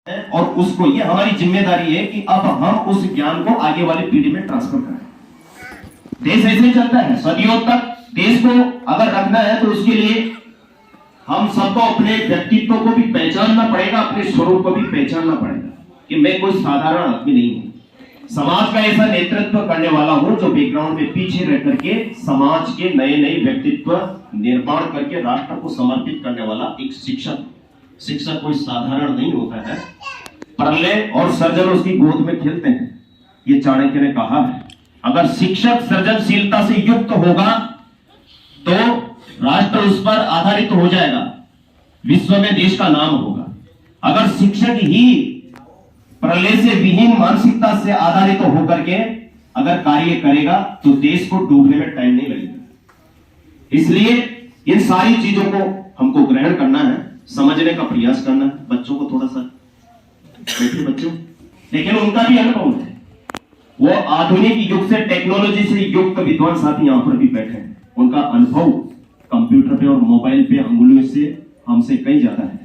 और उसको, ये हमारी जिम्मेदारी है कि अब हम उस ज्ञान को आगे वाली पीढ़ी में ट्रांसफर करें। देश ऐसे ही चलता है सदियों तक। देश को अगर रखना है तो उसके लिए हम सबको अपने व्यक्तित्व को भी पहचानना पड़ेगा, अपने स्वरूप को भी पहचानना पड़ेगा कि मैं कोई साधारण आदमी नहीं हूं, समाज का ऐसा नेतृत्व करने वाला हूं जो बैकग्राउंड में पीछे रह करके समाज के नए नए व्यक्तित्व निर्माण करके राष्ट्र को समर्पित करने वाला एक शिक्षक। शिक्षक कोई साधारण नहीं होता है। प्रलय और सर्जन उसकी गोद में खेलते हैं, ये चाणक्य ने कहा है। अगर शिक्षक सृजनशीलता से युक्त होगा तो राष्ट्र उस पर आधारित हो जाएगा, विश्व में देश का नाम होगा। अगर शिक्षक ही प्रलय से विहीन मानसिकता से आधारित होकर के अगर कार्य करेगा तो देश को डूबने में टाइम नहीं लगेगा। इसलिए इन सारी चीजों को हमको ग्रहण करना है, समझने का प्रयास करना है। बच्चों को थोड़ा सा बैठे बच्चों, लेकिन उनका भी अनुभव है। वो आधुनिक युग से, टेक्नोलॉजी से युक्त विद्वान साथी यहां पर भी बैठे हैं। उनका अनुभव कंप्यूटर पे और मोबाइल पे अंगुलियों से हमसे कहीं ज्यादा है।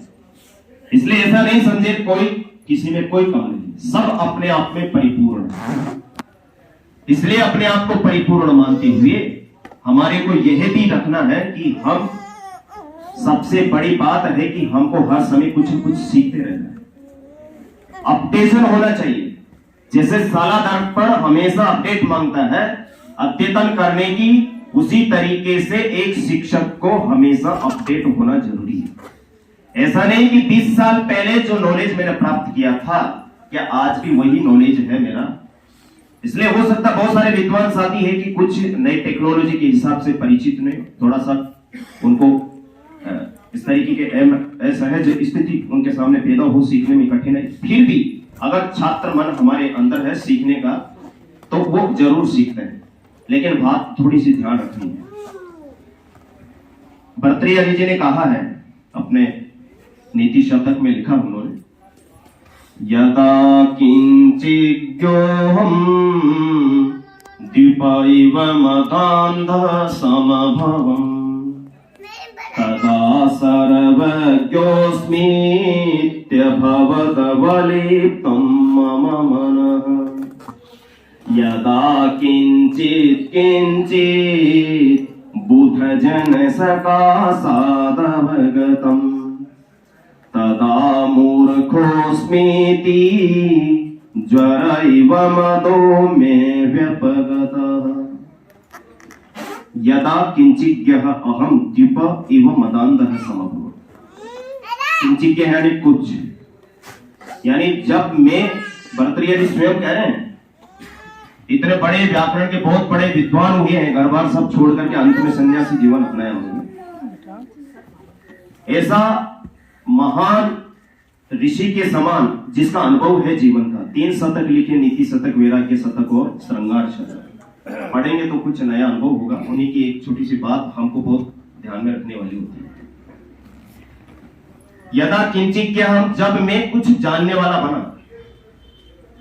इसलिए ऐसा नहीं समझे कोई किसी में कोई कम नहीं, सब अपने आप में परिपूर्ण है। इसलिए अपने आप को परिपूर्ण मानते हुए हमारे को यह भी रखना है कि हम, सबसे बड़ी बात है कि हमको हर समय कुछ न कुछ सीखते रहना है, अपडेशन होना चाहिए। जैसे साला दर्पण हमेशा अपडेट मांगता है, अद्यतन करने की, उसी तरीके से एक शिक्षक को हमेशा अपडेट होना जरूरी है। ऐसा नहीं कि 20 साल पहले जो नॉलेज मैंने प्राप्त किया था क्या आज भी वही नॉलेज है मेरा। इसलिए हो सकता है बहुत सारे विद्वान साथी है कि कुछ नई टेक्नोलॉजी के हिसाब से परिचित नहीं, थोड़ा सा उनको इस तरीके के सहज स्थिति उनके सामने पैदा हो, सीखने में कठिनाई। फिर भी अगर छात्र मन हमारे अंदर है सीखने का तो वो जरूर सीखते हैं, लेकिन बात थोड़ी सी ध्यान रखनी है। भर्तृहरि जी ने कहा है अपने नीति शतक में, लिखा उन्होंने, यदा किंचिद्योऽहं दीप इव मदान्धः समभवम् तदा सर्वज्ञोऽस्मीत्यभवदवलिप्तं मम मनः। यदा किंचित् बुधजन सकाशादवगतम् तदा मूर्खोऽस्मीति ज्वर इव मदो मे व्यपगतः। यदा किंचिज्ञः अहं द्वीप इव मदान्धः समभवम्। किंचिज्ञ यानी कुछ, यानी जब मैं, भर्तृहरि स्वयं कह रहे हैं, इतने बड़े व्याकरण के बहुत बड़े विद्वान हुए हैं, घर बार सब छोड़ करके अंत में सन्यासी जीवन अपनाया उन्होंने। ऐसा महान ऋषि के समान जिसका अनुभव है जीवन का। 3 शतक लिखे, नीति शतक, वैराग्य शतक और श्रृंगार शतक। पढ़ेंगे तो कुछ नया अनुभव होगा। उन्हीं की एक छोटी सी बात हमको बहुत ध्यान में रखने वाली होती है। यदा किंचिज्ञः, जब मैं कुछ जानने वाला बना,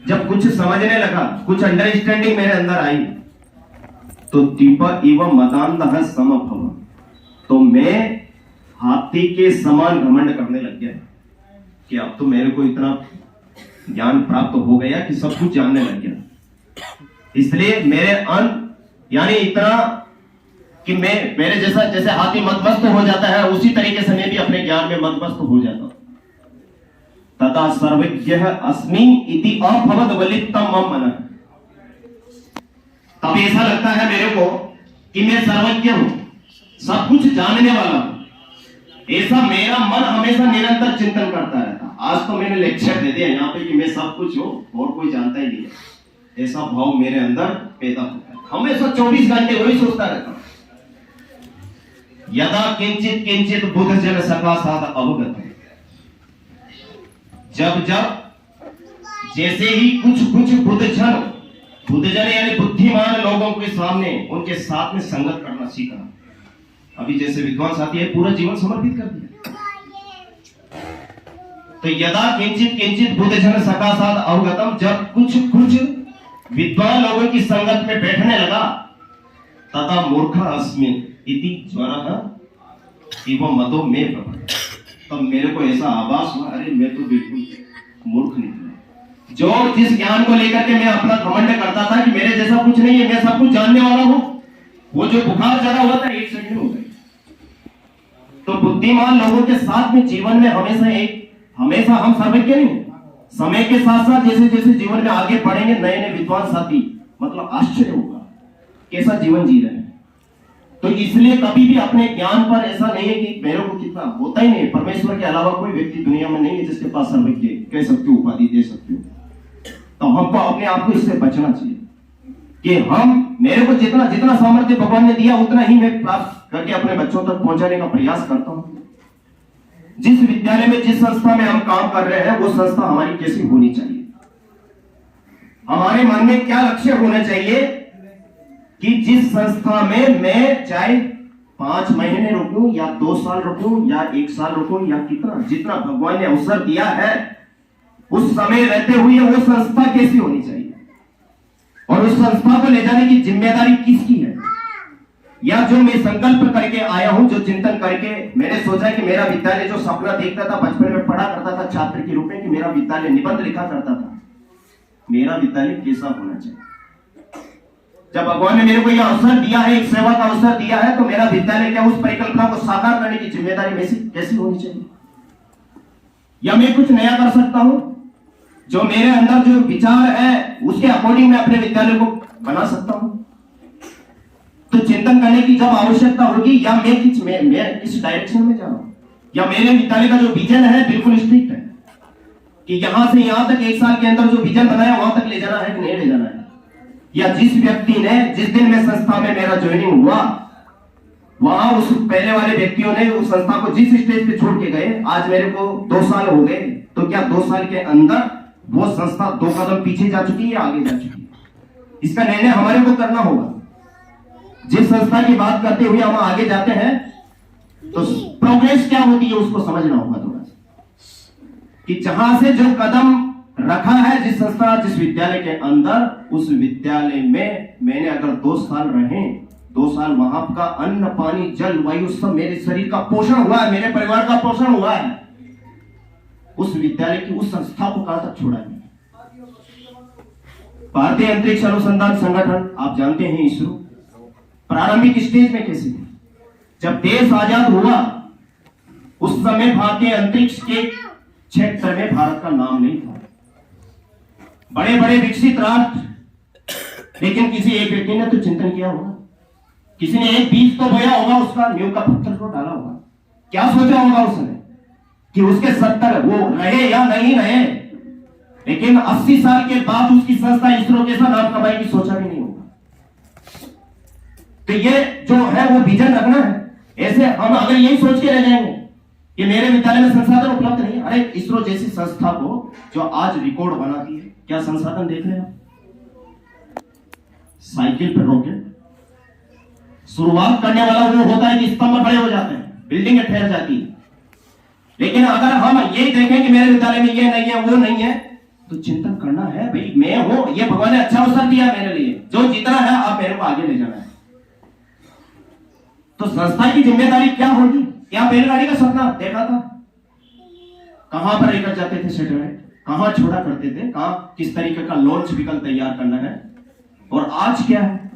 जब कुछ समझने लगा, कुछ अंडरस्टैंडिंग मेरे अंदर आई, तो दीप इव मदान्धः समभवम्, तो मैं हाथी के समान घमंड करने लग गया कि अब तो मेरे को इतना ज्ञान प्राप्त हो गया कि सब कुछ जानने लग गया। इसलिए मेरे यानी इतना कि मैं, मेरे जैसा, जैसे हाथी मदमस्त हो जाता है उसी तरीके से मैं भी अपने ज्ञान में मदमस्त हो जाता हूं। तथा सर्वज्ञः अस्मि इति अभवद्वलिप्तं मम मनः। तब ऐसा लगता है मेरे को कि मैं सर्वज्ञ हूं, सब कुछ जानने वाला हूं। ऐसा मेरा मन हमेशा निरंतर चिंतन करता रहता। आज तो मैंने लेक्चर दे दिया यहाँ पे कि मैं सब कुछ हूं और कोई जानता ही नहीं है, ऐसा भाव मेरे अंदर पैदा होता है। हमेशा 24 घंटे वही सोचता रहता हूं। यदा किंचित किंचित बुध जन सकाशाद अवगत। जब जैसे ही कुछ बुद्धजन यानी बुद्धिमान लोगों के सामने, उनके साथ में संगत करना सीखा। अभी जैसे विद्वान साथी है, पूरा जीवन समर्पित कर दिया। तो यदा किंचित बुद्धजन सकाशाद अवगतम, जब कुछ विद्वान लोगों की संगत में बैठने लगा, तथा मूर्ख अस्मि इति ज्वरः इव मदो मे प्रभव। तब मेरे को ऐसा आभास हुआ, अरे मैं तो बिल्कुल मूर्ख जो जिस ज्ञान को लेकर के मैं अपना घमंड करता था कि मेरे जैसा कुछ नहीं है, मैं सब कुछ जानने वाला हूं, वो जो बुखार चढ़ा हुआ था 1 सेकंड में हो गया। तो बुद्धिमान लोगों के साथ में जीवन में हमेशा हम सर्वज्ञ नहीं है। समय के साथ साथ जैसे जैसे जीवन में आगे बढ़ेंगे, नए नए विद्वान साथी, मतलब आश्चर्य होगा कैसा जीवन जी रहे हैं। तो इसलिए कभी भी अपने ज्ञान पर ऐसा नहीं है कि मेरे को कितना होता ही नहीं। परमेश्वर के अलावा कोई व्यक्ति दुनिया में नहीं है जिसके पास सर्वज्ञ कह सकते हो, उपाधि दे सकते हो। तो हमको अपने आप को इससे बचना चाहिए कि मेरे को जितना जितना सामर्थ्य भगवान ने दिया उतना ही मैं प्राप्त करके अपने बच्चों तक पहुंचाने का प्रयास करता हूं। जिस विद्यालय में, जिस संस्था में हम काम कर रहे हैं, वो संस्था हमारी कैसी होनी चाहिए, हमारे मन में क्या लक्ष्य होना चाहिए कि जिस संस्था में मैं चाहे 5 महीने रुकूं या 2 साल रुकूं या 1 साल रुकूं या जितना भगवान ने अवसर दिया है, उस समय रहते हुए वो संस्था कैसी होनी चाहिए और उस संस्था को ले जाने की जिम्मेदारी किसकी है। या जो मैं संकल्प करके आया हूं, जो चिंतन करके मैंने सोचा कि मेरा विद्यालय, जो सपना देखता था बचपन में, पढ़ा करता था छात्र के रूप में कि मेरा विद्यालय, निबंध लिखा करता था, मेरा विद्यालय कैसा होना चाहिए। जब भगवान ने मेरे को यह अवसर दिया है, एक सेवा का अवसर दिया है, तो मेरा विद्यालय क्या उस परिकल्पना को साकार करने की जिम्मेदारी मेरी कैसी होनी चाहिए। या मैं कुछ नया कर सकता हूं, जो मेरे अंदर जो विचार है उसके अकॉर्डिंग मैं अपने विद्यालय को बना सकता हूं। तो चिंतन करने की जब आवश्यकता होगी, या मैं किस डायरेक्शन में जा रहा हूं, या मेरे विद्यालय का जो विजन है बिल्कुल स्ट्रिक्ट है कि यहां से यहां तक 1 साल के अंदर जो विजन बनाया वहां तक ले जाना है कि नहीं ले जाना है। या जिस व्यक्ति ने, जिस दिन में संस्था में मेरा ज्वाइनिंग हुआ, वहां उस पहले वाले व्यक्तियों ने उस संस्था को जिस स्टेज पे छोड़ के गए, आज मेरे को 2 साल हो गए, तो क्या 2 साल के अंदर वो संस्था 2 कदम पीछे जा चुकी है या आगे जा चुकी है, इसका निर्णय हमारे को करना होगा। जिस संस्था की बात करते हुए हम आगे जाते हैं तो प्रोग्रेस क्या होती है उसको समझना होगा थोड़ा सा, कि जहां से जो कदम रखा है, जिस संस्था, जिस विद्यालय के अंदर, उस विद्यालय में मैंने अगर 2 साल रहे, 2 साल वहां का अन्न पानी जल वायु सब मेरे शरीर का पोषण हुआ है, मेरे परिवार का पोषण हुआ है, उस विद्यालय की, उस संस्था को कहां तक छोड़ा है। भारतीय अंतरिक्ष अनुसंधान संगठन, आप जानते हैं, इसरो प्रारंभिक स्टेज में कैसे थे। जब देश आजाद हुआ उस समय भारतीय अंतरिक्ष के क्षेत्र में भारत का नाम नहीं था। बड़े बड़े विकसित राष्ट्र, लेकिन किसी एक व्यक्ति ने तो चिंतन किया होगा, किसी ने एक बीज तो बोया होगा, उसका नींव का पत्थर को डाला होगा, क्या सोचा होगा उसने कि उसके 70 वो रहे या नहीं रहे, लेकिन 80 साल के बाद उसकी संस्था इसरो कैसा नाम कमाएगी सोचा भी नहीं होगा। तो ये जो है वो विजन रखना है। ऐसे हम अगर यही सोच के रह जाएंगे कि मेरे विद्यालय में संसाधन उपलब्ध नहीं है, अरे इसरो जैसी संस्था को जो आज रिकॉर्ड बनाती है, क्या संसाधन देख रहे हैं, साइकिल पर रॉकेट, शुरुआत करने वाला वो होता है कि स्तंभ खड़े हो जाते हैं, बिल्डिंग ठहर जाती है। लेकिन अगर हम यही देखें कि मेरे विद्यालय में ये नहीं है, वो नहीं है, तो चिंतन करना है, भाई मैं हूं, ये भगवान ने अच्छा अवसर दिया मेरे लिए, जो जितना है आप मेरे को आगे ले जाना है। तो संस्था की जिम्मेदारी क्या होगी। क्या बैलगाड़ी का सपना देखा था, कहां पर लेकर जाते थे सैटेलाइट, कहां छोड़ा करते थे, कहां किस तरीके का लॉन्च व्हीकल तैयार करना है, और आज क्या है,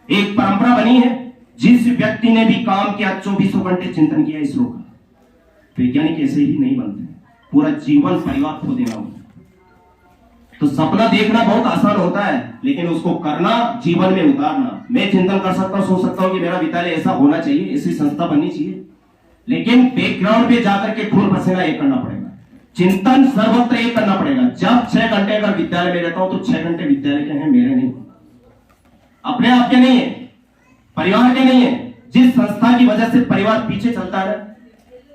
एक परंपरा बनी है। जिस व्यक्ति ने भी काम किया, 24 घंटे चिंतन किया इसरो का, वैज्ञानिक ऐसे ही नहीं बनते, पूरा जीवन परिवार खो देना होता है। तो सपना देखना बहुत आसान होता है, लेकिन उसको करना, जीवन में उतारना। मैं चिंतन कर सकता हूं, सोच सकता हूं कि मेरा विद्यालय ऐसा होना चाहिए, ऐसी संस्था बननी चाहिए, लेकिन बैकग्राउंड पे जाकर के खून पसीना एक करना पड़ेगा, चिंतन सर्वत्र एक करना पड़ेगा। जब 6 घंटे अगर विद्यालय में रहता हूं तो 6 घंटे विद्यालय के हैं, मेरे नहीं, अपने आप के नहीं है, परिवार के नहीं है। जिस संस्था की वजह से परिवार पीछे चलता है,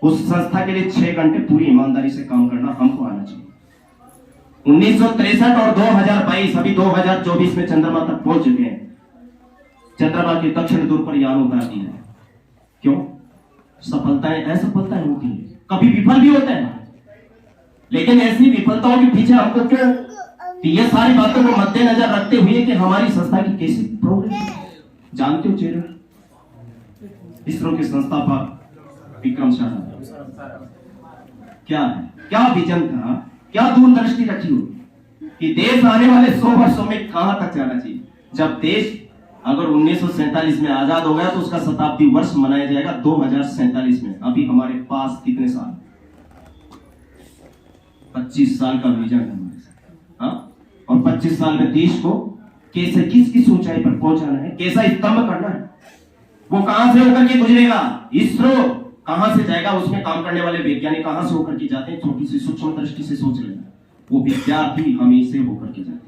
उस संस्था के लिए 6 घंटे पूरी ईमानदारी से काम करना हमको आना चाहिए। 1963 और 2022, अभी 2024 में चंद्रमा तक पहुंच चुके हैं। चंद्रमा के दक्षिण ध्रुव पर यान उतार दिया है। क्यों? सफलताएं असफलताएं होती है, कभी विफल भी होते हैं, लेकिन ऐसी विफलताओं के पीछे हमको क्यों, ये सारी बातों को मद्देनजर रखते हुए कि हमारी संस्था की कैसी प्रोग्रेस। जानते हो चेहरे, इसरो के संस्थापक विक्रम साराभाई क्या है, क्या विजन था, क्या दूरदृष्टि रखी हो। कि देश आने वाले 100 वर्षों में कहां तक जाना चाहिए। जब देश अगर 1947 में आजाद हो गया तो उसका शताब्दी वर्ष मनाया जाएगा 2047 में। अभी हमारे पास कितने साल, 25 साल का विजन है हमारे साथ। हाँ, और 25 साल में देश को कैसे किस ऊंचाई पर पहुंचाना है, कैसा स्तंभ करना है, वो कहां से होकर के गुजरेगा। इसरो कहां से जाएगा, उसमें काम करने वाले वैज्ञानिक कहां से होकर के जाते हैं, छोटी सी सूक्ष्म दृष्टि से सोच लेना। वो विद्यार्थी हमें से होकर के जाते हैं।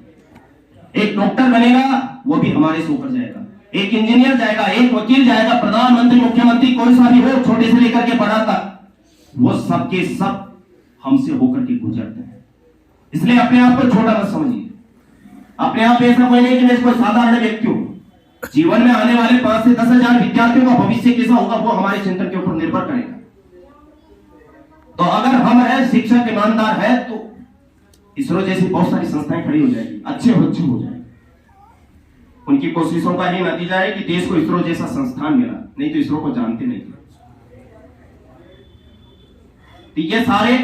एक डॉक्टर बनेगा वो भी हमारे से होकर जाएगा, एक इंजीनियर जाएगा, एक वकील जाएगा, प्रधानमंत्री, मुख्यमंत्री, कोई सा भी हो, छोटे से लेकर के बड़ा तक, वो सबके सब हमसे होकर के गुजरते हैं। इसलिए अपने आप को छोटा मत समझिए। अपने आप ऐसा कोई नहीं कि मैं कोई साधारण व्यक्ति हूं। जीवन में आने वाले 5 से 10,000 विद्यार्थियों का भविष्य कैसा होगा वो हमारे चिंतन के ऊपर निर्भर करेगा। तो अगर हम है शिक्षक ईमानदार है तो इसरो जैसी बहुत सारी संस्थाएं खड़ी हो जाएगी, अच्छे बच्चे हो जाएंगे। उनकी कोशिशों का ही नतीजा है कि देश को इसरो जैसा संस्थान मिला, नहीं तो इसरो को जानते नहीं थे। तो ये सारे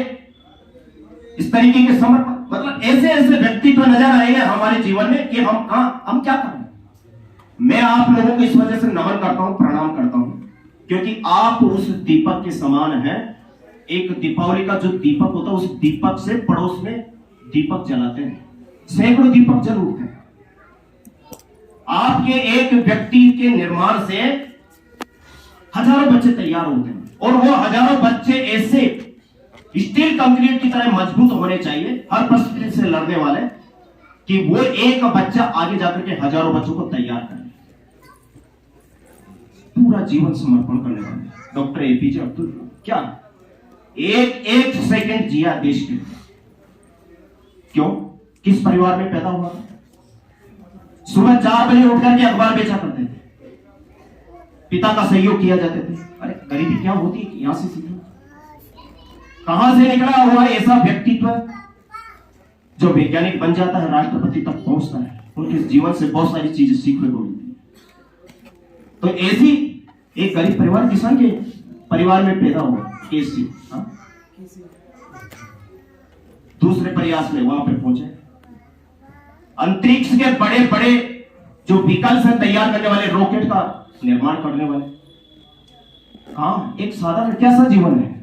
इस तरीके के समर्पण, मतलब ऐसे ऐसे व्यक्तित्व नजर आएंगे हमारे जीवन में कि हम क्या करें। मैं आप लोगों को इस वजह से नमन करता हूं, प्रणाम करता हूं, क्योंकि आप उस दीपक के समान हैं। एक दीपावली का जो दीपक होता है उस दीपक से पड़ोस में दीपक जलाते हैं, सैकड़ों दीपक जल उठते हैं। आपके एक व्यक्ति के निर्माण से हजारों बच्चे तैयार होते हैं, और वो हजारों बच्चे ऐसे स्टील कंक्रीट की तरह मजबूत होने चाहिए, हर परिस्थिति से लड़ने वाले, कि वो एक बच्चा आगे जाकर के हजारों बच्चों को तैयार करे। पूरा जीवन समर्पण करने वाले डॉक्टर एपीजे अब्दुल कलाम क्या एक सेकंड जिया देश के लिए। क्यों, किस परिवार में पैदा हुआ? सुबह 4 बजे उठकर के अखबार बेचा करते थे, पिता का सहयोग किया जाते थे। अरे गरीबी क्या होती है, यहां से सीखा। कहां से निकला हुआ ऐसा व्यक्तित्व जो वैज्ञानिक बन जाता है, राष्ट्रपति तक पहुंचता है, उनके जीवन से बहुत सारी चीजें सीखने को मिलती है। तो ऐसी एक गरीब परिवार, किसान के परिवार में पैदा हुआ कैसे, दूसरे प्रयास में वहां पर पहुंचे। अंतरिक्ष के बड़े बड़े जो व्हीकल्स हैं तैयार करने वाले, रॉकेट का निर्माण करने वाले, हाँ एक साधारण कैसा जीवन है,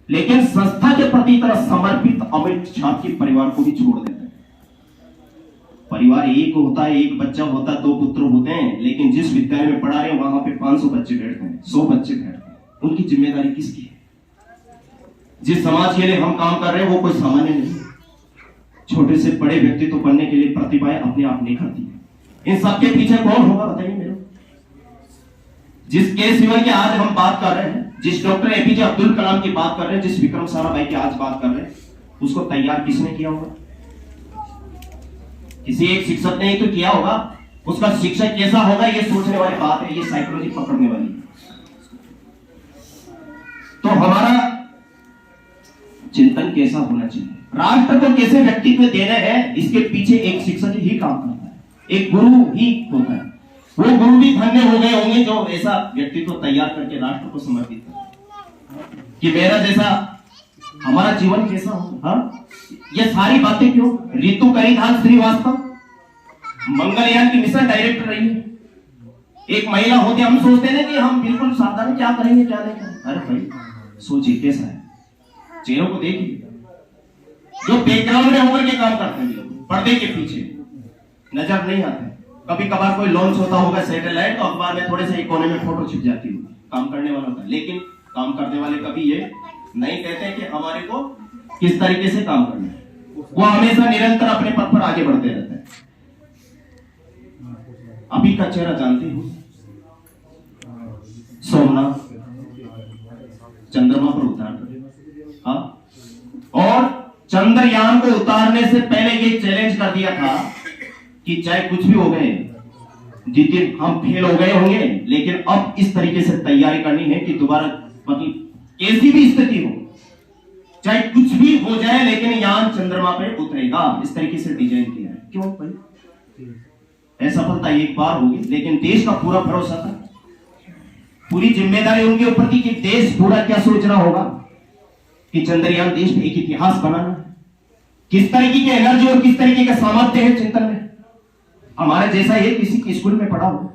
लेकिन संस्था के प्रति तरह समर्पित अमृत छात्र के परिवार को भी छोड़ देते हैं। परिवार एक होता है, एक बच्चा होता है, 2 पुत्र होते हैं, लेकिन जिस विद्यालय में पढ़ा रहे हैं वहां पे 500 बच्चे बैठते हैं, 100 बच्चे बैठते हैं। उनकी जिम्मेदारी किसकी है? जिस समाज के लिए हम काम कर रहे हैं वो कोई सामान्य नहीं है। छोटे से बड़े व्यक्तित्व बनने के लिए प्रतिभाएं अपने आप निखरती है। इन सबके पीछे कौन होगा बताइए मेरे? जिस केस जीवन की आज हम बात कर रहे हैं, जिस डॉक्टर एपीजे अब्दुल कलाम की बात कर रहे हैं, जिस विक्रम साराभाई की आज बात कर रहे हैं, उसको तैयार किसने किया होगा? किसी एक शिक्षक ने ही तो किया होगा। उसका शिक्षक कैसा होगा ये सोचने वाली बात है, ये साइकोलॉजी पकड़ने वाली है। तो हमारा चिंतन कैसा होना चाहिए, राष्ट्र को कैसे व्यक्तित्व देना है, इसके पीछे एक शिक्षक ही काम करता है, एक गुरु ही होता है। वो गुरु भी धन्य हो गए होंगे जो ऐसा व्यक्तित्व तैयार करके राष्ट्र को समर्पित कर, कि मेरा जैसा हमारा जीवन कैसा हो। हाँ, ये सारी बातें क्यों? रितु करिधान श्रीवास्तव मंगलयान की मिशन डायरेक्टर रही है, एक महिला होती। हम सोचते हैं कि हम बिल्कुल साधारण क्या करेंगे क्या नहीं करेंगे। अरे भाई सोचिए कैसा है, चेहरों को देखिए, जो बैकग्राउंड में होकर के काम करते हैं, पर्दे के पीछे नजर नहीं आते। कभी कभार कोई लॉन्च होता होगा सैटेलाइट, तो अखबार में थोड़े से कोने में फोटो छिप जाती होगी, काम करने वाला होता है, लेकिन काम करने वाले कभी ये नहीं कहते कि हमारे को किस तरीके से काम करना है। वो हमेशा निरंतर अपने पथ पर आगे बढ़ते रहते हैं। अभी का चेहरा जानते हो, सोमनाथ चंद्रमा पर उतार, हाँ, और चंद्रयान को उतारने से पहले ये चैलेंज कर दिया था कि चाहे कुछ भी हो गए, जिस दिन हम फेल हो गए होंगे, लेकिन अब इस तरीके से तैयारी करनी है कि दोबारा मतलब कैसी भी स्थिति हो, चाहे कुछ भी हो जाए, लेकिन यान चंद्रमा पे उतरेगा। इस तरीके से डिजाइन किया है। क्यों भाई? असफलता एक बार होगी, लेकिन देश का पूरा भरोसा था, पूरी जिम्मेदारी उनके ऊपर थी कि देश पूरा क्या सोच रहा होगा कि चंद्रयान देश में एक इतिहास बनाना है। किस तरीके की एनर्जी और किस तरीके का सामर्थ्य है चिंतन में। हमारा जैसा ये किसी की स्कूल में पढ़ा हो,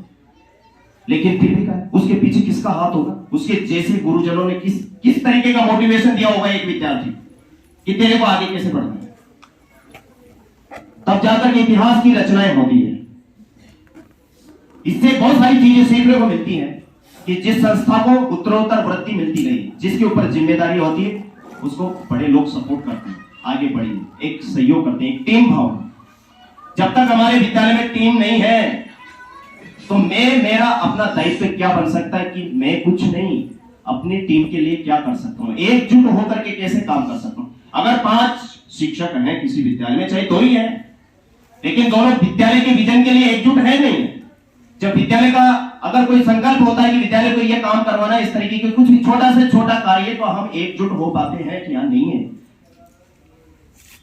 लेकिन फिर भी क्या उसके पीछे किसका हाथ होगा, उसके जैसे गुरुजनों ने किस तरीके का मोटिवेशन दिया होगा एक विद्यार्थी कि तेरे को आगे कैसे बढ़ना है, तब जाकर इतिहास की रचनाएं होती है। इससे बहुत सारी चीजें सीखने को मिलती हैं कि जिस संस्था को उत्तरोत्तर वृद्धि मिलती गई, जिसके ऊपर जिम्मेदारी होती है, उसको बड़े लोग सपोर्ट करते हैं, आगे बढ़ी, एक सहयोग करते हैं, एक टीम भावना। जब तक हमारे विद्यालय में टीम नहीं है तो मेरा अपना दायित्व क्या बन सकता है कि मैं कुछ नहीं अपनी टीम के लिए क्या कर सकता हूं, एकजुट होकर के कैसे काम कर सकता हूं। अगर 5 शिक्षक हैं किसी विद्यालय में, चाहे 2 ही है, लेकिन दोनों विद्यालय के विजन के लिए एकजुट है नहीं है। जब विद्यालय का अगर कोई संकल्प होता है कि विद्यालय को यह काम करवाना, इस तरीके के कुछ भी छोटा से छोटा कार्य, तो हम एकजुट हो पाते हैं क्या? नहीं है।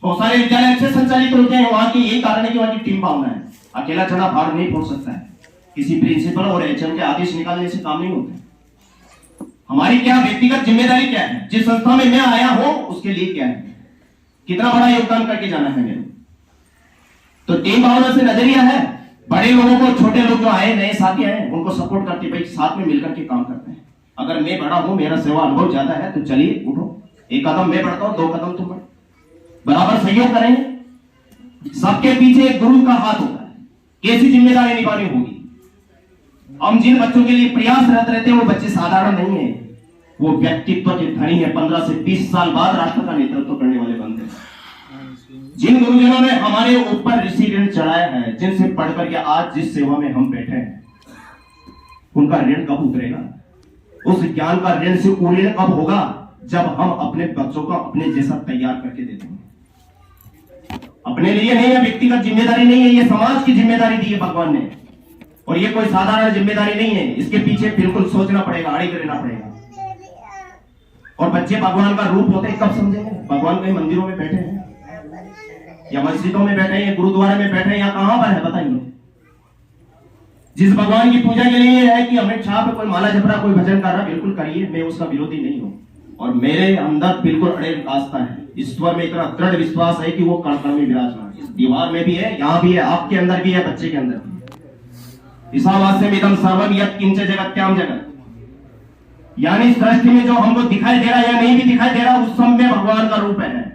बहुत सारे विद्यालय अच्छे संचालित होते हैं, वहां की यही कारण है कि वहां की टीम भावना है। अकेला चना भार नहीं फोड़ सकता है, किसी प्रिंसिपल और एचएम के आदेश निकालने से काम नहीं होता। हमारी क्या व्यक्तिगत जिम्मेदारी क्या है, जिस संस्था में मैं आया हूं उसके लिए क्या है, कितना बड़ा योगदान करके जाना है मेरे। तो टीम भावना से नजरिया है, बड़े लोगों को, छोटे लोग जो आए, नए साथी आए, उनको सपोर्ट करते, भाई साथ में मिलकर के काम करते हैं। अगर मैं बड़ा हूं, मेरा सेवा अनुभव ज्यादा है, तो चलिए उठो, 1 कदम मैं बढ़ता हूं, 2 कदम तुम बढ़ो, बराबर सहयोग करेंगे। सबके पीछे एक गुरु का हाथ होता है, कैसी जिम्मेदारी निभानी होगी। हम जिन बच्चों के लिए प्रयासरत रहते हैं वो बच्चे साधारण नहीं है, वो व्यक्तित्व के धनी है, 15 से 20 साल बाद राष्ट्र का नेतृत्व करने वाले बनते हैं। जिन गुरुजनों ने हमारे ऊपर ऋषि ऋण चढ़ाया है, जिनसे पढ़कर के आज जिस सेवा में हम बैठे हैं, उनका ऋण कब उतरेगा? उस ज्ञान का ऋण से ऊर्ण कब होगा? जब हम अपने बच्चों को अपने जैसा तैयार करके देते हैं। अपने लिए नहीं है, व्यक्तिगत जिम्मेदारी नहीं है, ये समाज की जिम्मेदारी दी है भगवान ने, और ये कोई साधारण जिम्मेदारी नहीं है। इसके पीछे बिल्कुल सोचना पड़ेगा, आड़ी करना पड़ेगा। और बच्चे भगवान का रूप होते हैं, कब समझेंगे? भगवान कहीं मंदिरों में बैठे हैं या मस्जिदों में बैठे हैं या गुरुद्वारे में बैठे हैं या कहां पर है, बताइए। जिस भगवान की पूजा के लिए है कि अमित शाह पे कोई माला जप रहा, कोई भजन कर रहा, बिल्कुल करिए, मैं उसका विरोधी नहीं हूं, और मेरे अंदर बिल्कुल अड़े आस्था है, ईश्वर में इतना दृढ़ विश्वास है कि वो कण कण में विराजमान, इस दीवार में भी है, यहां भी है, आपके अंदर भी है, बच्चे के अंदर भी है। ईशावास्यम इदं सर्वम यत् किंच जगत्याम जगत, यानी सृष्टि में जो हमको दिखाई दे रहा है या नहीं भी दिखाई दे रहा, उस सब में भगवान का रूप है।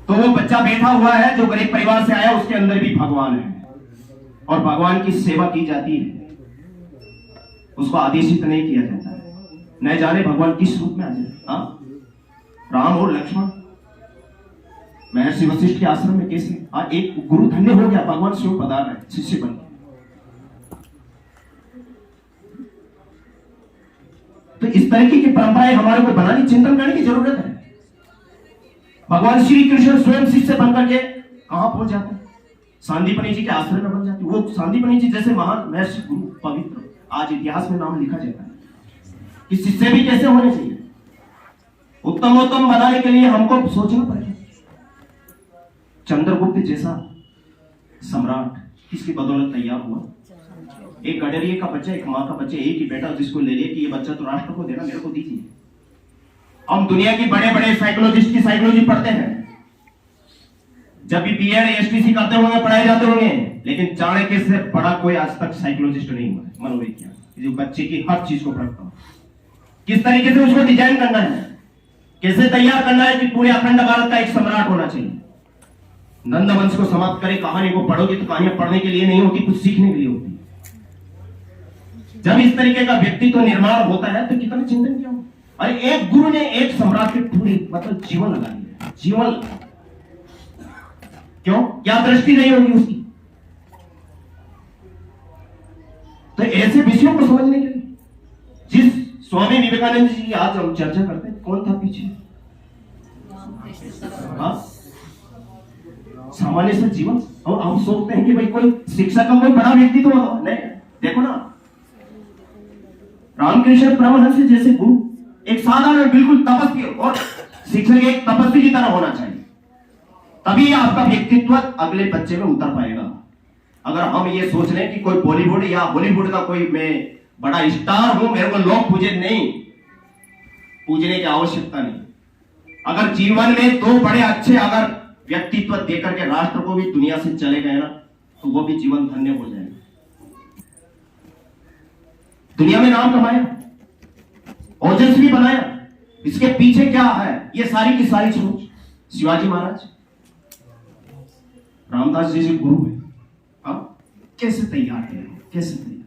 तो वो बच्चा बैठा हुआ है जो गरीब परिवार से आया, उसके अंदर भी भगवान है, और भगवान की सेवा की जाती है, उसको आदेशित नहीं किया जाता है। न जाने भगवान किस रूप में आ जाए। राम और लक्ष्मण महर्षि वशिष्ठ के आश्रम में कैसे एक गुरु धन्य हो गया, भगवान शिव पधार है, शिष्य बन गया। तो इस तरीके की परंपराएं हमारे को बनानी, चिंतन करने की जरूरत है। भगवान श्री कृष्ण स्वयं शिष्य बनकर के कहां पहुंच जाते हैं? सांदीपनि जी के आश्रम में बन जाते। वो सांदीपनि जी जैसे महान महर्षि गुरु पवित्र आज इतिहास में नाम लिखा जाता है कि शिष्य भी कैसे होने चाहिए। उत्तमोत्तम बनाने के लिए हमको सोचना पड़ेगा। चंद्रगुप्त जैसा सम्राट किसकी बदौलत तैयार हुआ? एक गडरिये का बच्चा, एक माँ का बच्चा, एक ही बेटा, जिसको ले लिया कि ये बच्चा तो राष्ट्र को देना, मेरे को दीजिए। हम दुनिया की बड़े बड़े साइकोलॉजिस्ट की साइकोलॉजी पढ़ते हैं, जब भी बीएड एसटीसी करते होंगे, पढ़ाए जाते होंगे, लेकिन चाणक्य से बड़ा कोई आज तक साइकोलॉजिस्ट नहीं हुआ है, मनोवैज्ञानिक, जो बच्चे की हर चीज को पढ़ता हो, किस तरीके से उसको डिजाइन करना है, कैसे तैयार करना है कि पूरे अखंड भारत का एक सम्राट होना चाहिए। नंद वंश को समाप्त करें, कहानी को पढ़ोगे तो कहानियां पढ़ने के लिए नहीं होती, कुछ सीखने के लिए होती है। जब इस तरीके का व्यक्तित्व निर्माण होता है तो कितना चिंतन किया हो। अरे एक गुरु ने एक सम्राट के पूरे मतलब जीवन लगा दिया, जीवन लगा। क्यों? क्या दृष्टि नहीं होगी उसकी? तो ऐसे विषयों को समझने के लिए जिस स्वामी विवेकानंद जी की आज हम चर्चा करते हैं, कौन था पीछे? सामान्य सा जीवन। और हम सोचते हैं कि भाई कोई शिक्षा का कोई बड़ा व्यक्ति तो नहीं। देखो ना, रामकृष्ण परमहंस जैसे गुरु एक साधारण बिल्कुल तपस्वी, और शिक्षक एक तपस्वी की तरह होना चाहिए, तभी आपका व्यक्तित्व अगले बच्चे में उतर पाएगा। अगर हम ये सोच रहे हैं कि कोई बॉलीवुड या हॉलीवुड का कोई मैं बड़ा स्टार हूं, मेरे को लोग पूजे, नहीं, पूजने की आवश्यकता नहीं। अगर जीवन में 2 बड़े अच्छे अगर व्यक्तित्व देकर के राष्ट्र को भी दुनिया से चले गए ना, तो वो भी जीवन धन्य हो जाएगा। दुनिया में नाम कमाया, ओजस्वी बनाया, इसके पीछे क्या है? ये सारी की सारी सोच शिवाजी महाराज, रामदास जी से गुरु है। हाँ, कैसे तैयार किया, कैसे तैयार,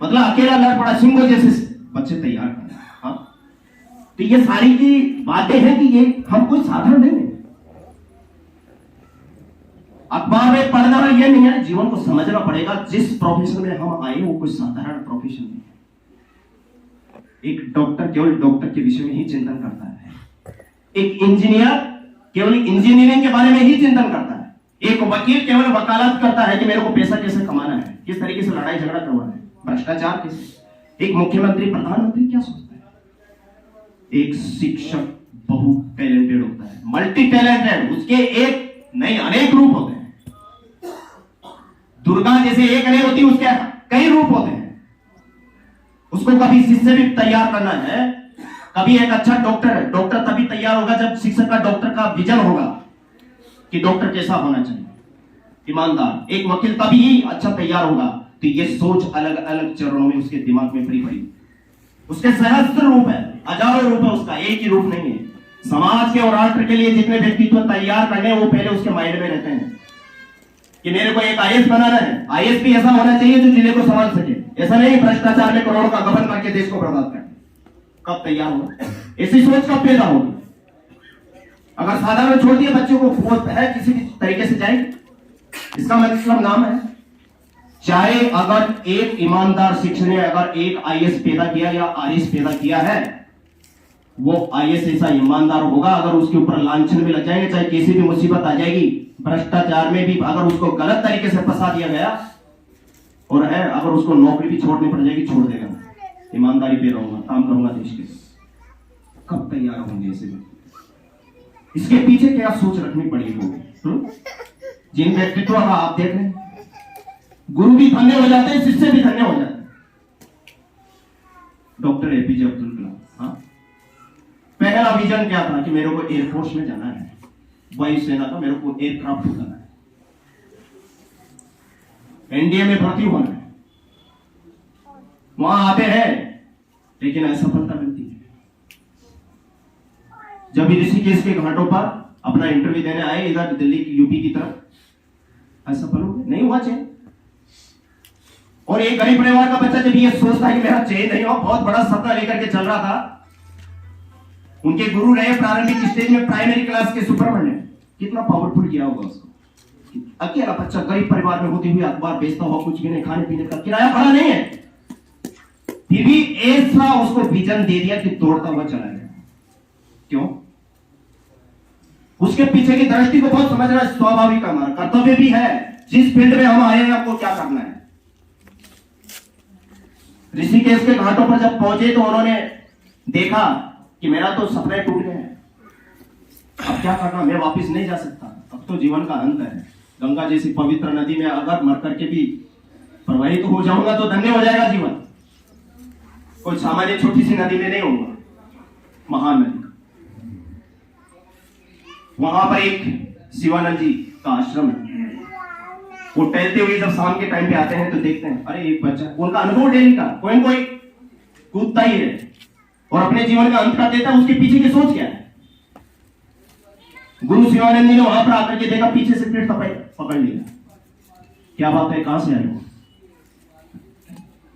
मतलब अकेला लड़ पड़ा, सिंह जैसे बच्चे तैयार करना। हाँ, तो ये सारी की बातें हैं कि ये हम कोई साधारण नहीं है। अखबार में पढ़ना ये नहीं है, जीवन को समझना पड़ेगा। जिस प्रोफेशन में हम आए वो कोई साधारण प्रोफेशन नहीं है। एक डॉक्टर केवल डॉक्टर के विषय में ही चिंतन करता है, एक इंजीनियर केवल इंजीनियरिंग के बारे में ही चिंतन करता है, एक वकील केवल वकालत करता है कि मेरे को पैसा कैसे कमाना है, किस तरीके से लड़ाई झगड़ा करवाना है, भ्रष्टाचार कैसे। एक मुख्यमंत्री प्रधानमंत्री क्या सोचता है? एक शिक्षक बहु टैलेंटेड होता है, मल्टी टैलेंटेड, उसके एक नहीं अनेक रूप होते हैं। दुर्गा जैसे एक नहीं होती, उसके कई रूप होते हैं। उसको कभी शिष्य भी तैयार करना है, कभी एक अच्छा डॉक्टर है, डॉक्टर तभी तैयार होगा जब शिक्षक का डॉक्टर का विजन होगा कि डॉक्टर कैसा होना चाहिए, ईमानदार। एक वकील तभी ही अच्छा तैयार होगा। तो ये सोच अलग अलग चरणों में उसके दिमाग में भरी पड़ी। उसके सहस्त्र रूप है, हजारों रूप है, उसका एक ही रूप नहीं है। समाज के और राष्ट्र के लिए जितने व्यक्तित्व तैयार करने हैं वो पहले उसके माइंड में रहते हैं कि मेरे को एक आईएएस बनाना है। आईएएस भी ऐसा होना चाहिए जो जिले को संभाल सके, ऐसा नहीं भ्रष्टाचार में करोड़ों का गबन करके देश को बर्बाद करे। कब तैयार होगा? ऐसी सोच कब पैदा होगी? अगर साधारण छोड़ दिए बच्चों को, वो है किसी भी तरीके से जाएंगे। इसका मतलब नाम है, चाहे अगर एक ईमानदार शिक्षक ने अगर एक आईएएस पैदा किया या आरएएस पैदा किया है, वो आईएएस ऐसा ईमानदार होगा अगर उसके ऊपर लांछन भी लग जाएंगे, चाहे कैसी भी मुसीबत आ जाएगी, भ्रष्टाचार में भी अगर उसको गलत तरीके से फंसा दिया गया और है अगर उसको नौकरी भी छोड़नी पड़ जाएगी, छोड़ देगा, ईमानदारी पे रहूंगा, काम करूंगा देश के। कब तैयार होंगे ऐसे में? इसके पीछे क्या सोच रखनी पड़ेगी? जिन व्यक्तित्व का आप देख रहे हैं, गुरु भी धन्य हो जाते हैं, शिष्य भी धन्य हो जाते हैं। डॉक्टर एपीजे अब्दुल कलाम, हाँ, पहला विजन क्या था कि मेरे को एयरफोर्स में जाना है, वायुसेना का, मेरे को एयरक्राफ्ट उड़ाना है, एनडीए में भर्ती होना है। वहां आते हैं लेकिन असफलता मिलती है। जब ऋषिकेश के घाटों पर अपना इंटरव्यू देने आए इधर दिल्ली की यूपी की तरफ, असफल हो गए, नहीं हुआ चेन। और एक गरीब परिवार का बच्चा जब ये सोचता है कि मेरा चेन नहीं हुआ, बहुत बड़ा सपना लेकर के चल रहा था। उनके गुरु रहे प्रारंभिक स्टेज में प्राइमरी क्लास के सुब्रमण्यम, कितना पावरफुल किया होगा उसको। अकेला बच्चा गरीब परिवार में होते हुए अखबार बेचता हुआ, कुछ भी नहीं, खाने पीने का किराया भरा नहीं है, फिर भी ऐसा उसको विजन दे दिया कि दौड़ता हुआ चला गया। क्यों? उसके पीछे की दृष्टि को बहुत समझना स्वाभाविक, हमारा कर्तव्य भी है। जिस फील्ड में हम आए हैं आपको क्या करना है। ऋषिकेश के घाटों पर जब पहुंचे तो उन्होंने देखा कि मेरा तो सपने टूट गए हैं, अब क्या करना, मैं वापस नहीं जा सकता, अब तो जीवन का अंत है। गंगा जैसी पवित्र नदी में अगर मर करके भी प्रवाहित हो जाऊंगा तो धन्य हो जाएगा जीवन। कोई सामान्य छोटी सी नदी में नहीं होगा, महानदी। वहां पर एक शिवानंद जी का आश्रम है। वो टहलते हुए जब शाम के टाइम पे आते हैं तो देखते हैं, अरे एक बच्चा, उनका अनुभव डेली का, कोई न कोई कूदता ही है और अपने जीवन का अंत कर देता है। उसके पीछे की सोच क्या है? गुरु शिवानंद जी ने वहां पर आकर के देखा, पीछे से पेट पकड़ लिया। क्या बात है, कहां से आए हो?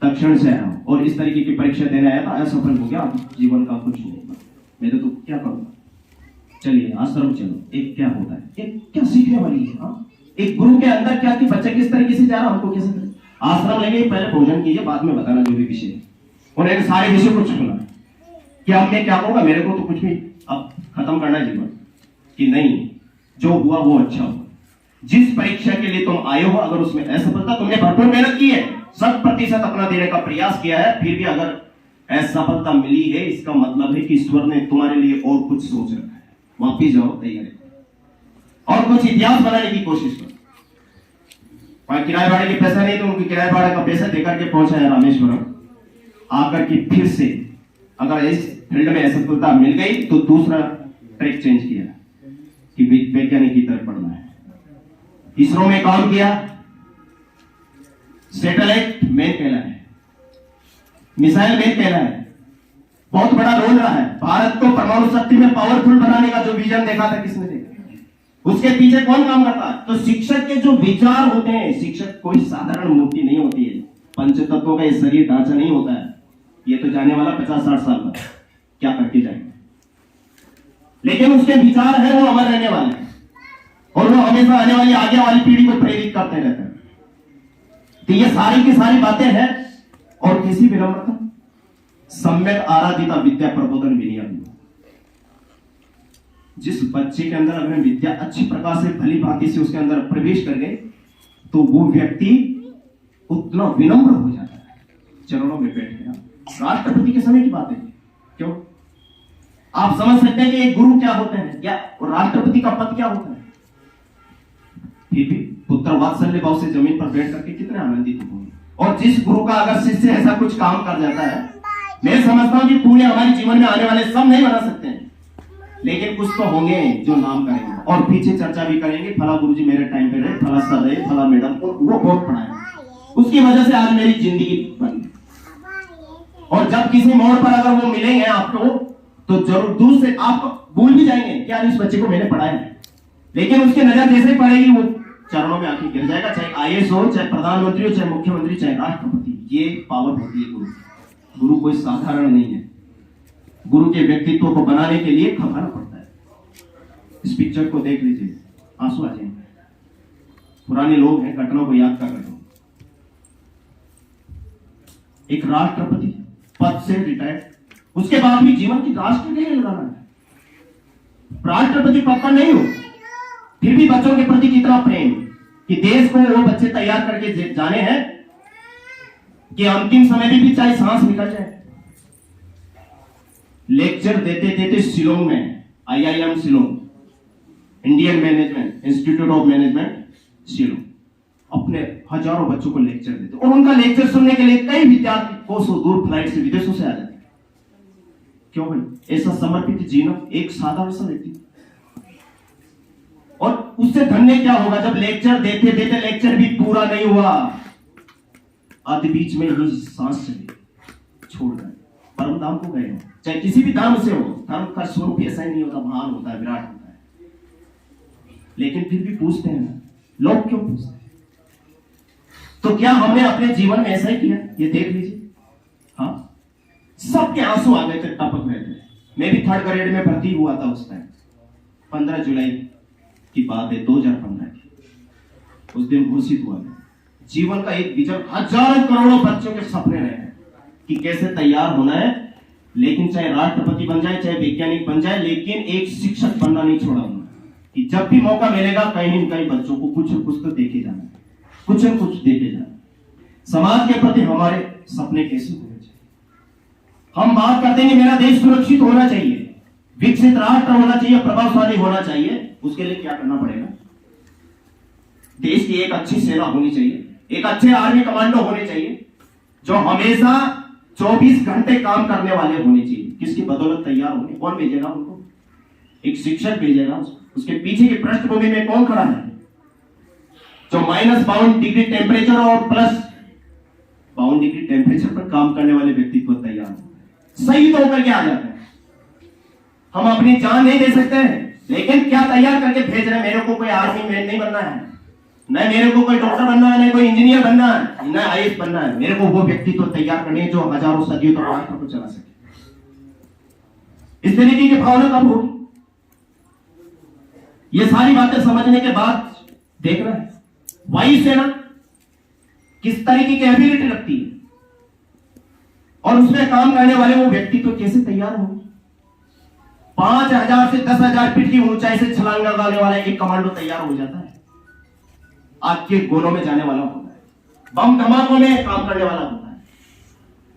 दक्षिण से आया हूं और इस तरीके की परीक्षा देने आया था, असफल हो गया, जीवन का कुछ नहीं, मैं तो क्या करूंगा, चलिए आश्रम चलो। एक क्या होता है, एक क्या सीखने वाली है, हाँ? एक गुरु के अंदर क्या कि बच्चा किस तरीके से जा रहा, हमको कैसे करें। आश्रम लेंगे, पहले भोजन कीजिए, बाद में बताना जो भी विषय। उन्होंने सारे विषय को सुना कि अब मैं क्या कहूंगा, मेरे को तो कुछ भी अब खत्म करना जीवन, कि नहीं, जो हुआ वो अच्छा हुआ। जिस परीक्षा के लिए तुम आए हो, अगर उसमें असफलता, तुमने भरपूर मेहनत की है, 100% अपना देने का प्रयास किया है, फिर भी अगर असफलता मिली है, इसका मतलब है कि ईश्वर ने तुम्हारे लिए और कुछ सोच रखा है। वापिस जाओ, तैयारी और कुछ इतिहास बनाने की कोशिश करो। किराए भाड़े के पैसा नहीं तो उनकी किराए भाड़े का पैसा देकर के पहुंचा है रामेश्वरम, आकर के फिर से अगर इस फील्ड में असफलता मिल गई तो दूसरा ट्रैक चेंज किया, कि वैज्ञानिक की तरफ पढ़ना है। इसरो में काम किया, सैटेलाइट मैन कहला है, मिसाइल मैन कहला है, बहुत बड़ा रोल रहा है। भारत को परमाणु शक्ति में पावरफुल बनाने का जो विजन देखा था, किसने देखा? उसके पीछे कौन काम करता है? तो शिक्षक के जो विचार होते हैं, शिक्षक कोई साधारण मूर्ति नहीं होती है, पंचतत्वों का ये शरीर ढांचा नहीं होता है। ये तो जाने वाला 50-60 साल बाद क्या करके जाएंगे, लेकिन उसके विचार है वो अमर रहने वाले हैं और वो हमेशा आने वाली आगे वाली पीढ़ी को प्रेरित करते रहते हैं। तो ये सारी की सारी बातें हैं। और किसी विनम्रता, सम्यक आराधिता विद्या प्रबोधन विनियम, जिस बच्चे के अंदर अगर विद्या अच्छी प्रकार से भली भांति से उसके अंदर प्रवेश कर गए तो वो व्यक्ति उतना विनम्र हो जाता है, चरणों में बैठ गया। राष्ट्रपति के समय की बात है, क्यों? आप समझ सकते हैं कि एक गुरु क्या होते हैं, क्या और राष्ट्रपति का पद क्या होता है। फिर भी पुत्र वात्सल्य भाव से जमीन पर बैठ करके कितने आनंदित होंगे। और जिस गुरु का अगर शिष्य ऐसा कुछ काम कर जाता है, मैं समझता हूं कि पूरे हमारे जीवन में आने वाले सब नहीं बना सकते हैं, लेकिन कुछ तो होंगे जो नाम करेंगे और पीछे चर्चा भी करेंगे, फला गुरुजी मेरे टाइम पे रहे, फला सर रहे, फला मैडम, वो बहुत पढ़ाए, उसकी वजह से आज मेरी जिंदगी बन गई। और जब किसी मोड़ पर अगर वो मिलेंगे आपको, तो जरूर दूर से आप भूल भी जाएंगे कि यार इस बच्चे को मैंने पढ़ाया है, लेकिन उसकी नजर जैसे ही पड़ेगी वो चरणों में आके गिर जाएगा। चाहे आईएएस हो, चाहे प्रधानमंत्री हो, चाहे मुख्यमंत्री, चाहे राष्ट्रपति, ये पावर होती है गुरु। गुरु कोई साधारण नहीं है। गुरु के व्यक्तित्व को बनाने के लिए खपाना पड़ता है। इस पिक्चर को देख लीजिए, आंसू आ जाएंगे। पुराने लोग हैं, घटनाओं को याद कर रहे हो। एक राष्ट्रपति पद से रिटायर्ड, उसके बाद भी जीवन की राष्ट्र के लिए लड़ाना है। राष्ट्रपति पद पर नहीं हो, फिर भी बच्चों के प्रति कितना प्रेम कि देश को वो बच्चे तैयार करके जाने हैं कि अंतिम समय में भी चाहे सांस निकल जाए। लेक्चर देते देते शिलोंग में, IIM Shillong, Indian management institute of management Shillong, अपने हजारों बच्चों को लेक्चर देते और उनका लेक्चर सुनने के लिए कई विद्यार्थी कोसों दूर फ्लाइट से विदेशों से आ जाते। क्यों भाई? ऐसा समर्पित जीना एक साधारण सा व्यक्ति, और उससे धन्य क्या होगा जब लेक्चर देते देते लेक्चर भी पूरा नहीं हुआ, आधे बीच में ही सांस चली, छोड़ गए, परम धाम को गए हो। चाहे किसी भी धाम से हो, धर्म का स्वरूप ऐसा ही नहीं होता, महान होता है, विराट होता है। लेकिन फिर भी पूछते हैं ना, लोग क्यों पूछते हैं? तो क्या हमने अपने जीवन में ऐसा ही किया? ये देख लीजिए, हाँ, सबके आंसू आ गए थे, टपक रहे थे। मैं भी 3rd ग्रेड में भर्ती हुआ था उस टाइम, 15 जुलाई की बात है, 2015 की। उस दिन घोषित हुआ है जीवन का एक विजन, हजारों करोड़ों बच्चों के सपने रहे हैं कि कैसे तैयार होना है। लेकिन चाहे राष्ट्रपति बन जाए, चाहे वैज्ञानिक बन जाए, लेकिन एक शिक्षक बनना नहीं छोड़ा कि जब भी मौका मिलेगा कहीं न कहीं बच्चों को कुछ न कुछ तो देखे जाना, कुछ न कुछ देखे जाना। समाज के प्रति हमारे सपने कैसे होने चाहिए? हम बात करते हैं कि मेरा देश सुरक्षित होना चाहिए, विकसित राष्ट्र होना चाहिए, प्रभावशाली होना चाहिए। उसके लिए क्या करना पड़ेगा? देश की एक अच्छी सेना होनी चाहिए, एक अच्छे आर्मी कमांडो होने चाहिए जो हमेशा 24 घंटे काम करने वाले होने चाहिए। किसकी बदौलत तैयार होंगे? कौन भेजेगा उनको? एक शिक्षक भेजेगा। उसके पीछे की पृष्ठभूमि में कौन खड़ा है? जो -52 डिग्री टेम्परेचर और +52 डिग्री टेम्परेचर पर काम करने वाले व्यक्तित्व तैयार हो, सही तो होकर के आ जाते हैं। हम अपनी जान नहीं दे सकते हैं, लेकिन क्या तैयार करके भेज रहे हैं? मेरे को कोई आर्मी मैन नहीं बनना है, न मेरे को कोई डॉक्टर बनना है, न कोई इंजीनियर बनना है, न IAS बनना है। मेरे को वो व्यक्तित्व तैयार करने जो हजारों सदियों तक राष्ट्र को चला सके। इस तरीके की भावना कब होगी? ये सारी बातें समझने के बाद देखना है वायुसेना किस तरीके की एबिलिटी रखती है और उसमें काम करने वाले वो व्यक्तित्व कैसे तैयार होंगे। 5000 से 10,000 फीट की ऊंचाई से छलांग लगाने वाला एक कमांडो तैयार हो जाता है, आग के गोलों में जाने वाला होता है, बम धमाकों में काम करने वाला होता है।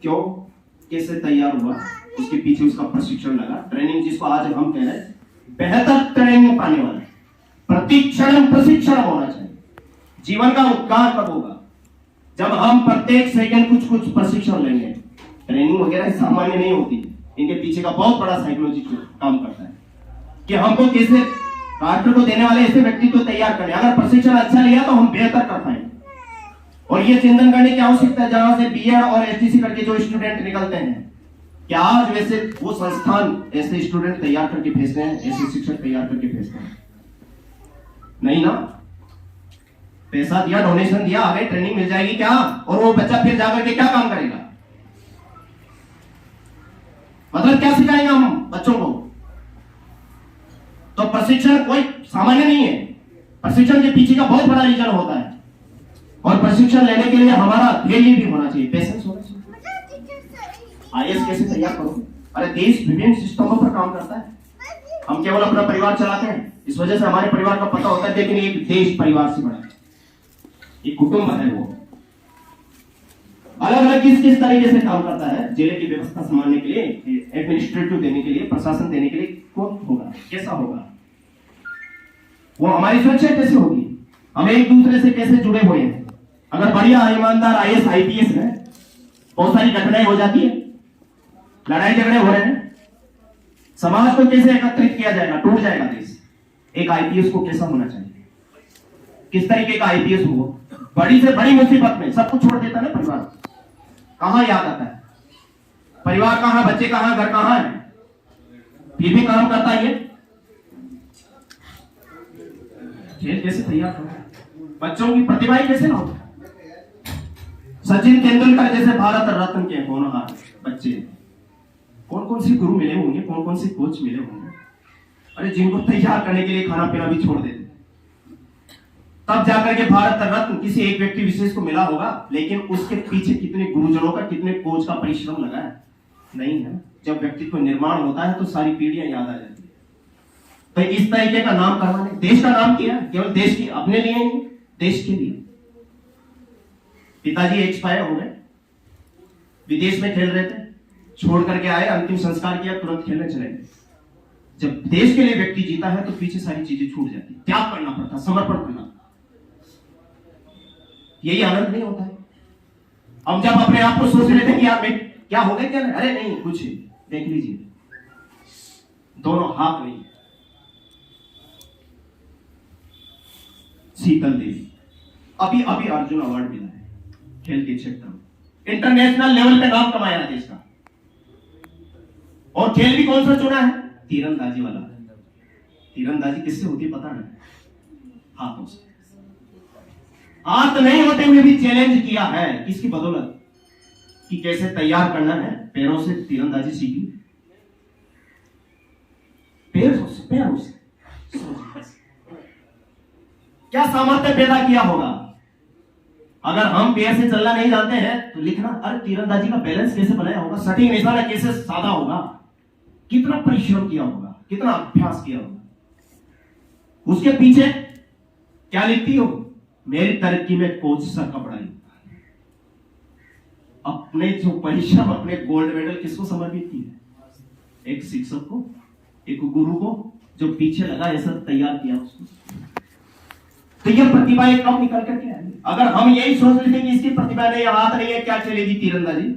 क्यों? कैसे तैयार हुआ? उसके पीछे उसका प्रशिक्षण लगा, ट्रेनिंग, जिसको आज हम कह रहे हैं बेहतर ट्रेनिंग पाने वाला, प्रतिक्षण प्रशिक्षण होना चाहिए। जीवन का उद्धार कब होगा? जब हम प्रत्येक सेकंड कुछ कुछ प्रशिक्षण लेंगे। ट्रेनिंग वगैरह सामान्य नहीं होती, इनके पीछे का बहुत बड़ा साइकोलॉजी काम करता है कि हमको कैसे राष्ट्र को देने वाले ऐसे व्यक्ति को तैयार करें। अगर प्रशिक्षण अच्छा लिया तो हम बेहतर कर पाएंगे। और ये चिंतन करने की आवश्यकता है, जहां से बीएड और एसटीसी करके जो स्टूडेंट निकलते हैं, क्या आज वैसे वो संस्थान ऐसे स्टूडेंट तैयार करके भेजते हैं, ऐसे शिक्षक तैयार करके भेजते हैं? नहीं ना। पैसा दिया, डोनेशन दिया, आगे ट्रेनिंग मिल जाएगी क्या, और वो बच्चा फिर जाकर के क्या काम करेगा? मतलब क्या सिखाएंगे हम बच्चों को? तो प्रशिक्षण कोई सामान्य नहीं है। प्रशिक्षण के पीछे का बहुत बड़ा रीजन होता है, और प्रशिक्षण लेने के लिए हमारा धैर्य भी होना चाहिए, पेशेंस होना चाहिए। आईएएस कैसे तैयार करोगे? अरे देश विभिन्न सिस्टमों पर काम करता है, हम केवल अपना परिवार चलाते हैं, इस वजह से हमारे परिवार का पता होता है, लेकिन एक देश परिवार से बड़ा है, एक कुटुंब है। वो अलग अलग किस किस तरीके से काम करता है। जिले की व्यवस्था संभालने के लिए, एडमिनिस्ट्रेटिव देने के लिए, प्रशासन देने के लिए कौन होगा, कैसा होगा, वो हमारी सुरक्षा कैसे होगी, हम एक दूसरे से कैसे जुड़े हुए हैं। अगर बढ़िया ईमानदार आईएएस आईपीएस है, बहुत सारी घटनाएं हो जाती है, लड़ाई झगड़े हो रहे हैं, समाज को कैसे एकत्रित किया जाएगा, टूट जाएगा देश। एक आईपीएस को कैसा होना चाहिए, किस तरीके का आईपीएस हो? बड़ी से बड़ी मुसीबत में सब कुछ छोड़ देता है ना परिवार, कहां याद आता है? परिवार कहां, बच्चे कहां, घर कहां है, फिर भी काम करता है। ये खेल कैसे तैयार करो, बच्चों की प्रतिभाएं कैसे ना हो? सचिन तेंदुलकर जैसे भारत रत्न के होनहार बच्चे, कौन कौन से गुरु मिले होंगे, कौन कौन से कोच मिले होंगे, अरे जिनको तैयार करने के लिए खाना पीना भी छोड़ देते, तब जाकर के भारत रत्न किसी एक व्यक्ति विशेष को मिला होगा। लेकिन उसके पीछे कितने गुरुजनों का, कितने कोच का परिश्रम लगा है? नहीं है। जब व्यक्तित्व निर्माण होता है तो सारी पीढ़ियां याद आ जाती है। तो इस तरीके का नाम करवाने, देश का नाम किया, केवल देश की अपने लिए नहीं, देश के लिए। पिताजी एक्सपायर हो गए, विदेश में खेल रहे थे, छोड़ करके आए, अंतिम संस्कार किया, तुरंत खेलने चले गए। जब देश के लिए व्यक्ति जीता है तो पीछे सारी चीजें छूट जाती, त्याग करना पड़ता, समर्पण करना, यही आनंद नहीं होता है। हम जब अपने आप को सोच रहे थे कि यार क्या हो गया, क्या नहीं, अरे नहीं कुछ, देख लीजिए दोनों हाथ नहीं। शीतल देवी अभी अभी अर्जुन अवार्ड मिला है खेल के क्षेत्र में, इंटरनेशनल लेवल पे नाम कमाया देश का। और खेल भी कौन सा चुना है? तीरंदाजी वाला। तीरंदाजी किससे होती है पता नहीं? हाथों से। हाथ नहीं होते हुए भी चैलेंज किया है, किसकी बदौलत? कि कैसे तैयार करना है, पैरों से तीरंदाजी सीखी, पैरों से क्या सामर्थ्य पैदा किया होगा। अगर हम पैर से चलना नहीं जानते हैं तो लिखना, अरे तीरंदाजी का बैलेंस कैसे बनाया होगा, सटीक निशाना कैसे साधा होगा, कितना परिश्रम किया होगा, कितना अभ्यास किया होगा। उसके पीछे क्या लिखती हो? मेरी तरक्की में कोच सर का पढ़ाई। अपने जो परिश्रम, अपने गोल्ड मेडल किसको समर्पित किया? एक शिक्षक को, एक गुरु को, जो पीछे लगा ऐसा तैयार किया उसको। तो यह प्रतिभाएं कब निकल करके आएंगी? अगर हम यही सोच लेते कि इसकी प्रतिभा नहीं, हाथ नहीं है, क्या चलेगी तीरंदाजी,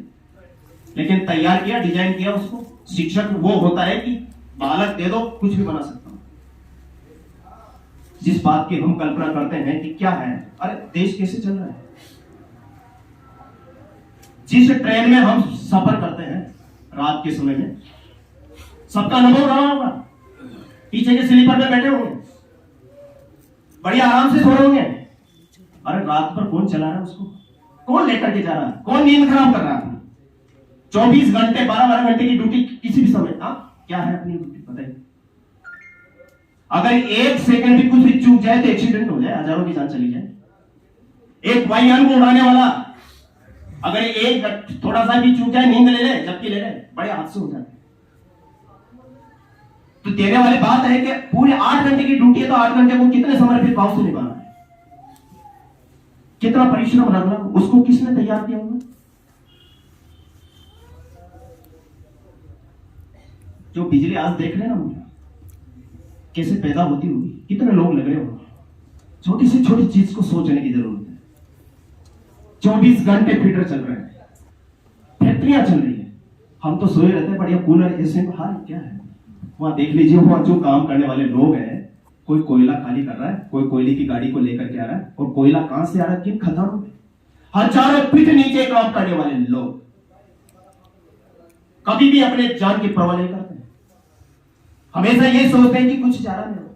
लेकिन तैयार किया, डिजाइन किया उसको। शिक्षक वो होता है कि बालक दे दो कुछ भी बना सकता हूं। जिस बात की हम कल्पना करते हैं कि क्या है, अरे देश कैसे चल रहा है, जिस ट्रेन में हम सफर करते हैं रात के समय में, सबका अनुभव रहा होगा, पीछे के स्लीपर में बैठे होंगे, बढ़िया आराम से सो रहे होंगे। अरे रात पर कौन चला रहा है उसको, कौन लेकर के जा रहा है, कौन नींद खराब कर रहा है? 24 घंटे 12 घंटे की ड्यूटी किसी भी समय, क्या है अपनी ड्यूटी बताइए। अगर एक सेकंड भी कुछ भी चूक जाए तो एक्सीडेंट हो जाए, हजारों की जान चली जाए। एक वायुयान को उड़ाने वाला अगर एक थोड़ा सा भी चूक जाए, नींद ले ले, झपकी ले ले, बड़े हादसे हो जाते। तो देने वाली बात है कि पूरे 8 घंटे की ड्यूटी है तो 8 घंटे को कितने समर्पित भाव से निभाना है, कितना परिश्रम रखना, उसको किसने तैयार किया होगा? जो बिजली आज देख रहे हैं ना कैसे पैदा होती होगी, कितने लोग लग रहे होंगे। छोटी से छोटी चीज को सोचने की जरूरत है। 24 घंटे फीडर चल रहे हैं, फैक्ट्रियां चल रही है, हम तो सोए रहते हैं बढ़िया कूलर एसी में। हाल क्या है वहां देख लीजिए, वहां जो काम करने वाले लोग हैं कोई कोयला खाली कर रहा है, कोई कोयले की गाड़ी को लेकर के आ रहा है, और कोयला कहां से आ रहा है? किन खदानों में। हजारों फीट नीचे काम करने वाले लोग कभी भी अपने जान की परवाह नहीं करते हैं, हमेशा ये सोचते हैं कि कुछ चारा नहीं हो।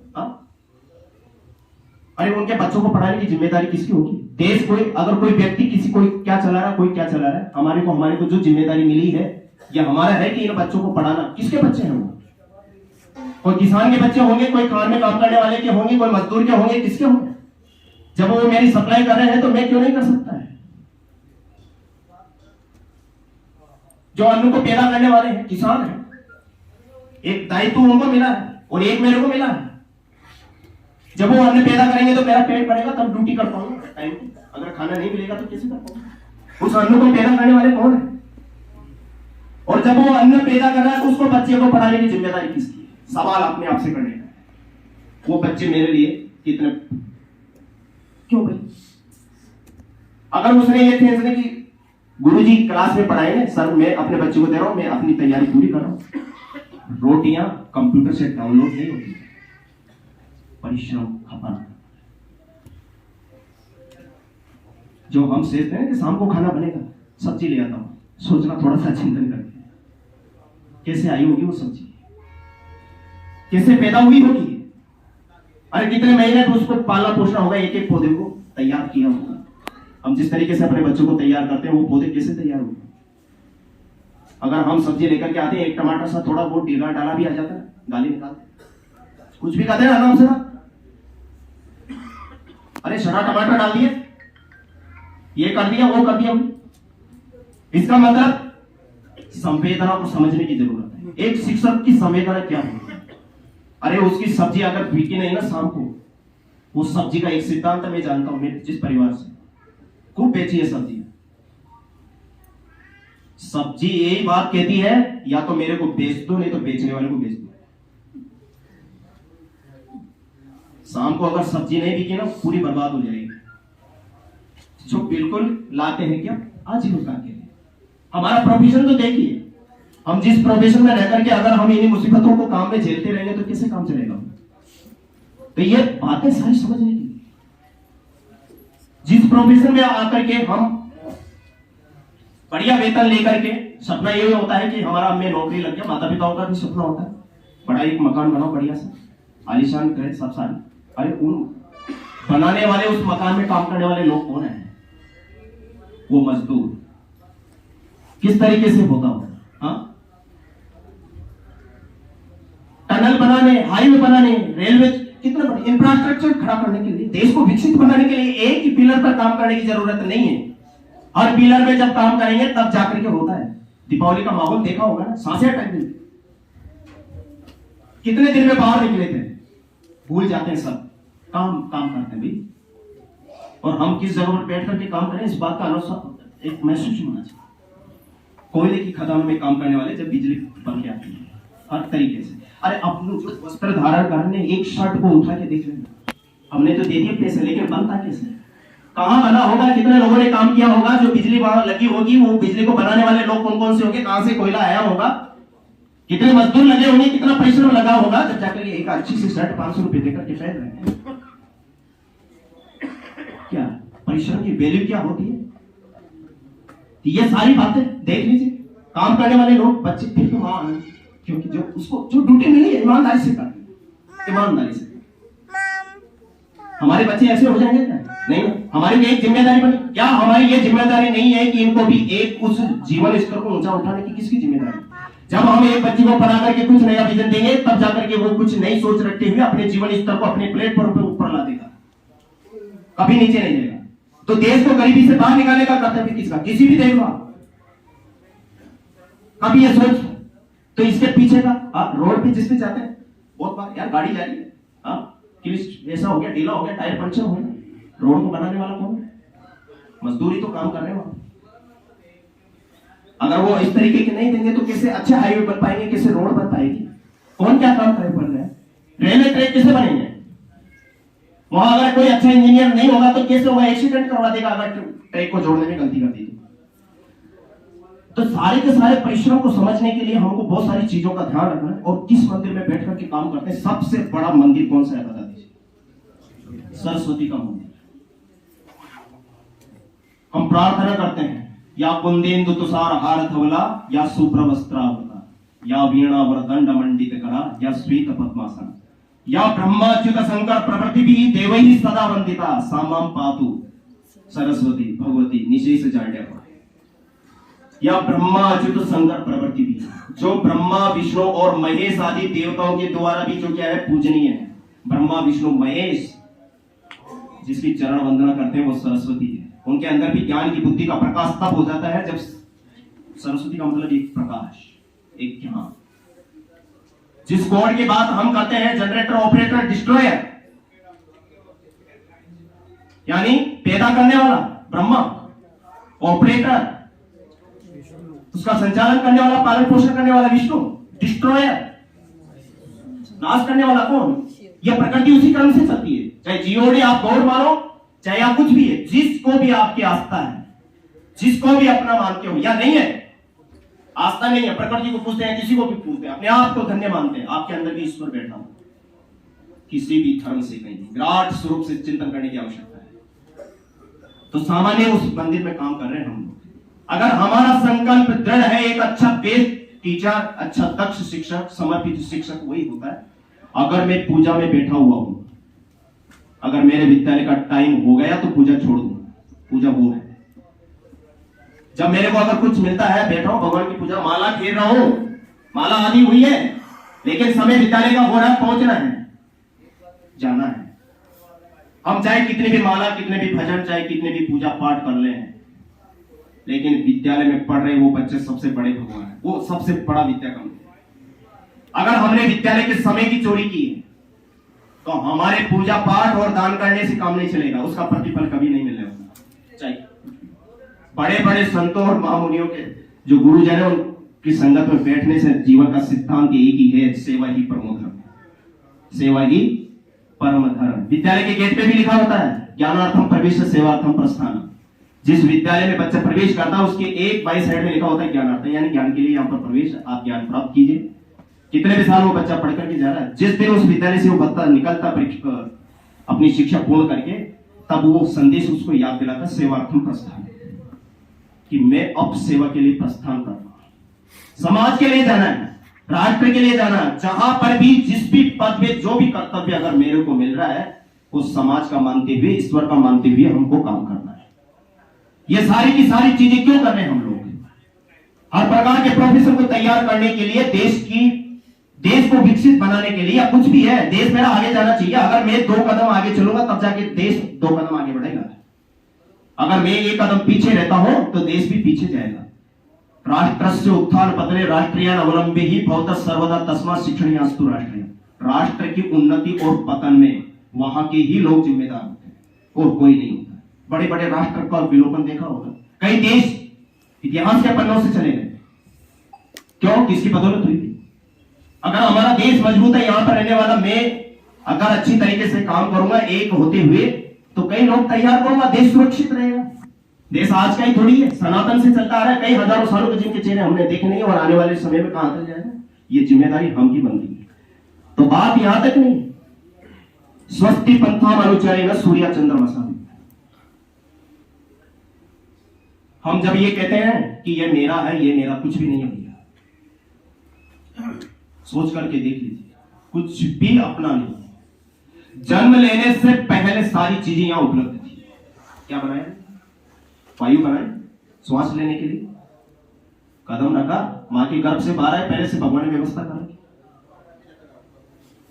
अरे उनके बच्चों को पढ़ाने की जिम्मेदारी किसकी होगी? देश कोई अगर कोई व्यक्ति किसी कोई क्या चला रहा है, कोई क्या चला रहा है, हमारे को जो जिम्मेदारी मिली है या हमारा है कि इन बच्चों को पढ़ाना। किसके बच्चे हैं वो? कोई किसान के बच्चे होंगे, कोई खान में काम करने वाले के होंगे, कोई मजदूर के होंगे, किसके होंगे? जब वो मेरी सप्लाई कर रहे हैं तो मैं क्यों नहीं कर सकता है? जो अन्न को पैदा करने वाले हैं किसान हैं, एक दायित्व उनको मिला है और एक मेरे को मिला है। जब वो अन्न पैदा करेंगे तो मेरा पेट भरेगा, तब ड्यूटी कर पाऊंगा टाइम की। अगर खाना नहीं मिलेगा तो कैसे कर पाऊंगा? उस अन्न को पैदा करने वाले कौन है? और जब वो अन्न पैदा कर रहा है तो उसको बच्चे को पढ़ाने की जिम्मेदारी किसकी है? सवाल अपने आप से करने का। वो बच्चे मेरे लिए कितने क्यों भाई? अगर उसने ये थे कि गुरुजी क्लास में पढ़ाएंगे, सर मैं अपने बच्चे को दे रहा हूं, मैं अपनी तैयारी पूरी कर रहा हूं। रोटियां कंप्यूटर से डाउनलोड नहीं होती, परिश्रम खपाना। जो हम सोचते हैं कि शाम को खाना बनेगा, सब्जी ले आता हूं, सोचना थोड़ा सा चिंतन करके कैसे आई होगी वो सब्जी, कैसे पैदा हुई होगी, अरे कितने महीने तो उसको पालना पोषना होगा, एक एक पौधे को तैयार किया होगा। हम जिस तरीके से अपने बच्चों को तैयार करते हैं वो पौधे कैसे तैयार होंगे? अगर हम सब्जी लेकर के आते हैं, एक टमाटर सा थोड़ा बहुत ढीला डाला भी आ जाता है, गाली निकालते, कुछ भी कहते हैं आराम से ना, अरे सड़ा टमाटर डाल दिए, ये कर दिया, वो कर दिया। इसका मतलब संवेदना को समझने की जरूरत है। एक शिक्षक की संवेदना क्या है? अरे उसकी सब्जी अगर बिकी नहीं ना शाम को, वो सब्जी का एक सिद्धांत मैं जानता हूं, मैं जिस परिवार से खूब बेची है सब्जी, सब्जी यही बात कहती है, या तो मेरे को बेच दो, नहीं तो बेचने वाले को बेच दो। शाम को अगर सब्जी नहीं बिकी ना, पूरी बर्बाद हो जाएगी। जो बिल्कुल लाते हैं क्या आजीविका के लिए। हमारा प्रोफेशन तो देखिए, हम जिस प्रोफेशन में रहकर के अगर हम इन्हीं मुसीबतों को काम में झेलते रहेंगे तो कैसे काम चलेगा? तो ये बातें सारी समझने की। जिस प्रोफेशन में आकर के हम बढ़िया वेतन लेकर के, सपना ये होता है कि हमारा में नौकरी लग गया, माता पिताओं का भी सपना होता है बड़ा एक मकान बनाओ बढ़िया सा, आलीशान करे सब सारे। अरे उन बनाने वाले, उस मकान में काम करने वाले लोग कौन है? वो मजदूर किस तरीके से होता होगा? टनल बनाने, हाईवे बनाने, रेलवे, कितना बड़ा इंफ्रास्ट्रक्चर खड़ा करने के लिए, देश को विकसित बनाने के लिए एक ही पिलर पर काम करने की जरूरत नहीं है। हर पिलर में जब काम करेंगे तब जाकर के होता है। दीपावली का माहौल देखा होगा ना, सांसें अटक गई, कितने दिन में बाहर निकले थे, भूल जाते हैं सब, काम काम करते हैं भाई। और हम किस जगह पर बैठ करके काम करें, इस बात का अनुसार एक महसूस होना चाहिए। कोयले की खदानों में काम करने वाले जब बिजली बन के आती है हर तरीके से, अरे अपने जो वस्त्र धारण करने, एक शर्ट को उठा के देख लेना, हमने तो दे दिए पैसे, लेकिन बनता कैसे? कहां बना होगा? कितने लोगों ने काम किया होगा? जो बिजली वहां लगी होगी, वो बिजली को बनाने वाले लोग कौन कौन से होंगे? कहां से कोयला आया होगा? कितने मजदूर लगे होंगे? कितना परिश्रम लगा होगा? जब जाकर एक अच्छी सी शर्ट 500 रुपए देकर के पहन रहे हैं। क्या परिश्रम की वैल्यू क्या होती है? ये सारी बातें देख लीजिए। काम करने वाले लोग, बच्चे फिर तो वहां, क्योंकि जो उसको जो ड्यूटी मिली है ईमानदारी से करते, ईमानदारी से। हमारे बच्चे ऐसे हो जाएंगे क्या? नहीं, हमारी एक जिम्मेदारी बनी। क्या हमारी ये जिम्मेदारी नहीं है कि इनको भी एक उस जीवन स्तर को ऊंचा उठाने की? किसकी जिम्मेदारी? जब हम एक बच्चे को पढ़ा करके कुछ नया विजन देंगे, तब जाकर के वो कुछ नई सोच रखते हुए अपने जीवन स्तर को अपने प्लेटफॉर्म पर ऊपर ला देगा, कभी नीचे नहीं जाएगा। तो देश को गरीबी से बाहर निकालने का कर्तव्य किसका? किसी भी देश का। कभी ये सोच, तो इसके पीछे का आप रोड पे जिस पे जाते हैं, बहुत बार यार गाड़ी जा रही है, ऐसा हो गया, ढीला हो गया, टायर पंचर हो गया, रोड को बनाने वाला कौन है? मजदूरी तो काम कर रहे हो। अगर वो इस तरीके के नहीं देंगे तो कैसे अच्छे हाईवे बन पाएंगे, कैसे रोड बन पाएगी? कौन क्या काम करे बन रहे हैं? रेलवे ट्रैक कैसे बनेंगे? वहां अगर कोई अच्छा इंजीनियर नहीं होगा तो कैसे होगा? एक्सीडेंट करवा देगा अगर ट्रैक को जोड़ने में गलती कर दी तो। सारे के सारे परिश्रम को समझने के लिए हमको बहुत सारी चीजों का ध्यान रखना है। और किस मंदिर में बैठ करके काम करते हैं? सबसे बड़ा मंदिर कौन सा है बता दीजिए? सरस्वती का मंदिर। हम प्रार्थना करते हैं, या कुंदेन्दु तुषार हार धवला, या सुप्रवस्त्रावृता, या वीणा वरदंड मंडित करा, या श्वेत पद्मासन, या ब्रह्माच्युत शंकर प्रवृत्ति भी देवैः सदा वंदिता, सामाम पातु सरस्वती भगवती निशेष जाड्य। या ब्रह्माच्युत शंकर प्रवृत्ति भी, जो ब्रह्मा विष्णु और महेश आदि देवताओं के द्वारा भी जो क्या है पूजनीय है। ब्रह्मा विष्णु महेश जिसकी चरण वंदना करते हैं वो सरस्वती है। उनके अंदर भी ज्ञान की बुद्धि का प्रकाश तब हो जाता है जब सरस्वती का मतलब एक प्रकाश, एक ज्ञान। जिस गॉड की बात हम करते हैं, जनरेटर ऑपरेटर डिस्ट्रॉयर, यानी पैदा करने वाला ब्रह्मा, ऑपरेटर उसका संचालन करने वाला, पालन पोषण करने वाला विष्णु, डिस्ट्रॉयर नाश करने वाला कौन? यह प्रकृति उसी क्रम से चलती है। चाहे जीओडी आप गॉड मानो, चाहे आप कुछ भी है, जिसको भी आपकी आस्था है, जिसको भी अपना मानते हो या नहीं है, आस्था नहीं है, प्रकृति को पूछते हैं, किसी को भी पूछते हैं, अपने आप को धन्य मानते हैं, आपके अंदर भी ईश्वर बैठा हो। किसी भी धर्म से नहीं, विराट स्वरूप से चिंतन करने की आवश्यकता है। तो सामान्य उस मंदिर में काम कर रहे हैं हम लोग। अगर हमारा संकल्प दृढ़ है, एक अच्छा बेस्ट टीचर, अच्छा दक्ष शिक्षक, समर्पित शिक्षक वही होता है। अगर मैं पूजा में बैठा हुआ हूं, अगर मेरे विद्यालय का टाइम हो गया तो पूजा छोड़ दूंगा, पूजा वो है। जब मेरे को अगर कुछ मिलता है, बैठा हूं भगवान की पूजा, माला घेर रहा हूं, माला आदि हुई है, लेकिन समय विद्यालय का हो रहा है, पहुंचना है, जाना है। हम चाहे कितने भी माला, कितने भी भजन, चाहे कितने भी पूजा पाठ कर ले, लेकिन विद्यालय में पढ़ रहे वो बच्चे सबसे बड़े भगवान है, वो सबसे बड़ा विद्या का मंदिर। अगर हमने विद्यालय के समय की चोरी की है तो हमारे पूजा पाठ और दान करने से काम नहीं चलेगा, उसका प्रतिफल कभी नहीं मिलने वाला। चाहिए बड़े बड़े संतों और महामुनियों के जो गुरुजन है, उनकी संगत में बैठने से जीवन का सिद्धांत एक ही है, सेवा ही परमो धर्म, सेवा ही परम धर्म। विद्यालय के गेट पे भी लिखा होता है, ज्ञानार्थम प्रवेश सेवार्थम प्रस्थान। जिस विद्यालय में बच्चा प्रवेश करता है उसके एक बाई साइड में लिखा होता है ज्ञानार्थ, यानी ज्ञान के लिए यहाँ पर प्रवेश, आप ज्ञान प्राप्त कीजिए। कितने भी साल वो बच्चा पढ़ करके जा रहा है, जिस दिन उस विद्यालय से वो बच्चा निकलता अपनी शिक्षा पूर्ण करके, तब वो संदेश उसको याद दिलाता सेवार्थम प्रस्थान, कि मैं अब सेवा के लिए प्रस्थान कर रहा हूं। समाज के लिए जाना है, राष्ट्र के लिए जाना है, जहां पर भी जिस भी पद में जो भी कर्तव्य अगर मेरे को मिल रहा है, वो समाज का मानते हुए, ईश्वर का मानते हुए हमको काम करना है। ये सारी की सारी चीजें क्यों कर रहे हैं हम लोग? हर प्रकार के प्रोफेशन को तैयार करने के लिए, देश को विकसित बनाने के लिए, या कुछ भी है, देश मेरा आगे जाना चाहिए। अगर मैं 2 कदम आगे चलूंगा तब जाके देश 2 कदम आगे बढ़ेगा। अगर मैं 1 कदम पीछे रहता हूं तो देश भी पीछे जाएगा। राष्ट्रस्य उत्थान पतने राष्ट्रीयान अवलंबे ही भवतः सर्वदा तस्मात् शिक्षणीयास्तु राष्ट्रीय। राष्ट्र की उन्नति और पतन में वहां के ही लोग जिम्मेदार होते हैं और कोई नहीं होता। बड़े बड़े राष्ट्र का विलोपन देखा होगा, कई देश इतिहास के पन्नों से चले गए, क्यों? किसकी बदौलत हुई थी? अगर हमारा देश मजबूत है, यहां पर रहने वाला मैं अगर अच्छी तरीके से काम करूंगा एक होते हुए, तो कई लोग तैयार करूंगा, देश सुरक्षित रहेगा। देश आज का ही थोड़ी है, सनातन से चलता आ रहा है, कई हजारों सालों के जिनके चेहरे हमने देखे नहीं, और आने वाले समय में कहां चल जाएगा, ये जिम्मेदारी हम की बनती है। तो बात यहां तक नहीं, स्वस्ति पंथाम अनुचरेण सूर्य चंद्रमसा। हम जब ये कहते हैं कि ये मेरा है, ये मेरा कुछ भी नहीं है भैया, सोच करके देख लीजिए, कुछ भी अपना नहीं। जन्म लेने से पहले सारी चीजें यहां उपलब्ध थी। क्या बनाया? वायु बनाए श्वास लेने के लिए, कदम रखा, मां के गर्भ से बाहर आए, पहले से भगवान ने व्यवस्था कर रखी,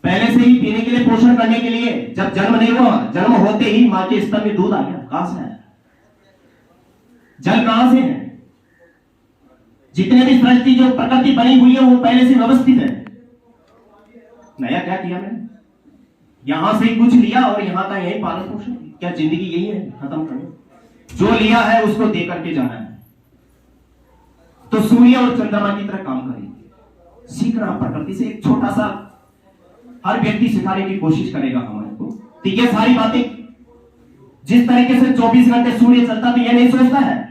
पहले से ही पीने के लिए, पोषण करने के लिए। जब जन्म नहीं हुआ, जन्म होते ही मां के स्तन में दूध आ गया, कहां से आया? जल कहां से है? जितने भी सृष्टि जो प्रकृति बनी हुई है वो पहले से व्यवस्थित है। नया क्या किया मैंने? यहां से कुछ लिया और यहां का यही पालन पोषण। क्या जिंदगी यही है? खत्म करना, जो लिया है उसको दे करके जाना है। तो सूर्य और चंद्रमा की तरह काम करेंगे, सीखना प्रकृति से। एक छोटा सा हर व्यक्ति सिखाने की कोशिश करेगा हमारे को। तो ये सारी बातें, जिस तरीके से 24 घंटे सूर्य चलता, तो ये नहीं सोचता है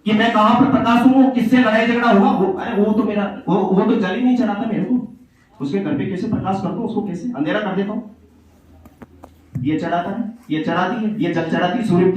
कि मैं कहां पर प्रकाश हूं, किससे लड़ाई झगड़ा होगा। अरे वो तो मेरा वो तो जल ही नहीं चढ़ाता मेरे को, उसके घर पे कैसे प्रकाश कर दूं, उसको कैसे अंधेरा कर देता हूं। ये चढ़ाता है, ये चढ़ाती है, ये जल चढ़ाती है, सूर्य